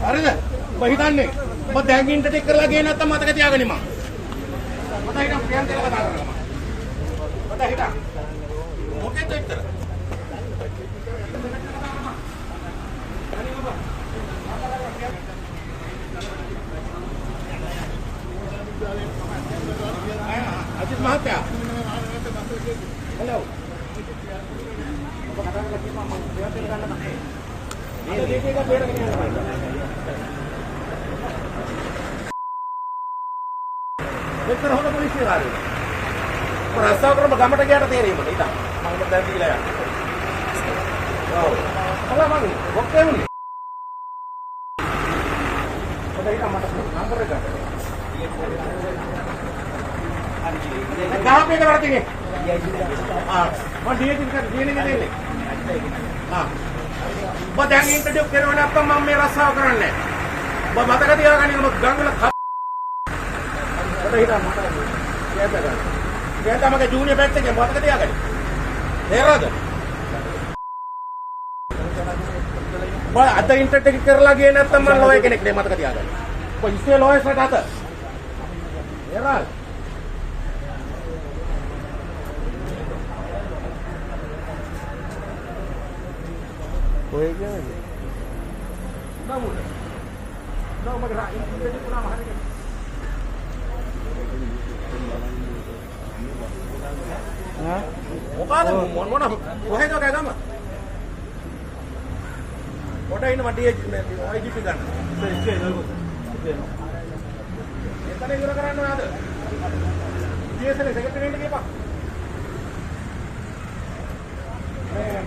හරිද? ඔබ හිතන්නේ ඔබ දැන් ඉන්ටර්ටෙක් කරලා ගියේ නැත්තම් මතක තියාගනි මම. මට හිතන් ප්‍රියන්තල කතා කරනවා. මට හිතන්. මොකෙද විතර? අජිත් මහත්තයා. හෙලෝ. ඔබ කතා කරලා කිව්වා මම ප්‍රියන්තල ගන්න නැහැ. මේ දෙකේ එක බේරගෙන යනවා. මෙතන හොඳ පොලිසිය කාර්යය. රස්සාව කරම ගමට ගියාට තේරෙන්නේ මට ඉතින්. මම දැන් දීලා යනවා. ඔව්. මම ඔක්කොම උනේ. ඔතන ඉතින් මට නම්බර එක ගන්න. ගාපේ කරලා තියෙන්නේ. මම ඩීඑටි එක දෙන්නේ. ඔබ දැන් ඉන්ටර්වියු කරනවා නැත්නම් මම මේ රස්සාව කරන්නේ නැහැ. ඔබ මතක තියාගන්න ඕන ගංගල kita pakai junior batch එකේ මොකද තියාගන්නේ? තේරෙනවද? බල අද ඉන්ටර්ටෙක් කරලා ගියේ නැත්නම් මම ලෝය කෙනෙක් නේ මතක තියාගන්න. ඔය ඉස්සේ ලෝයස් වලට අත. තේරෙනවද? ඔය කියන්නේ නමුත් මගේ ඉන්ටර්ටෙක් කරනවා හරියට මොකද මොන කොහෙද ගම කොට ඉන්න මට IGP ගන්න එතන ඉවර කරන්න ඕනද DSL සෙක්‍රටරියට ගියපන් මේ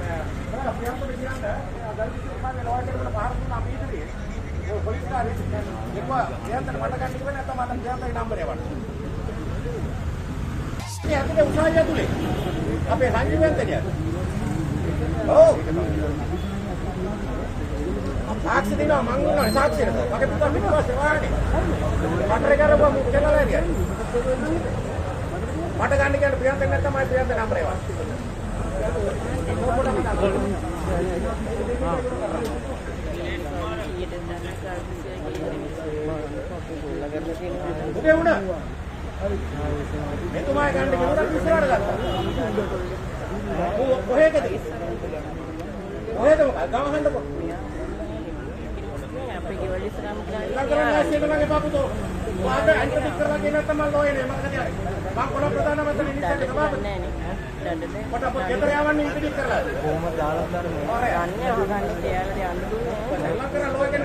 අපියන්ට කියන්න අදල්ලි සම්මානේ ලෝයකට පහර දුන්න අපි ඉදිරියේ ඔය පොලිස් කාර්යය එක්වා එයාට මට ගන්න කිව්වේ නැත්නම් මට කියන්න නම්බරේ වන්න මේ අතේ උසාවිය ඇතුලේ අපේ සංජීවන්තනිය. ඔව්. සාක්ෂි දෙනවා මං උනා සාක්ෂියට. මගේ පුතා පිටපස්සේ වානේ. මට කරපුවා මු කියලා නෑ. මට ගන්න කියන ප්‍රියන්තෙන් නැත්නම් මම ප්‍රියන්ත නම්බරේ වා. උදේ උනා මෙතුමා ගන්න කෙනෙකුට ඉස්සරහට ගත්තා. කොහෙද? කොහෙද ගම හන්දකෝ. අපේ ගෙවල් ඉස්සරහම ගියා. පාපුතෝ. වාද අන්තිම කරලා ගෙන තමයි ලෝයනේ මම කතා කරන්නේ. මම කොළ ප්‍රධාන මන්ත්‍රී නිස්සාරේ සභාපති. නෑ නේ. කොට අපේ ගෙදර යවන්නේ ඉතිරි කරලා. කොහොමද දාලා දාන්නේ? අනේ අහගන්න කියලා යන්න දුන්නේ.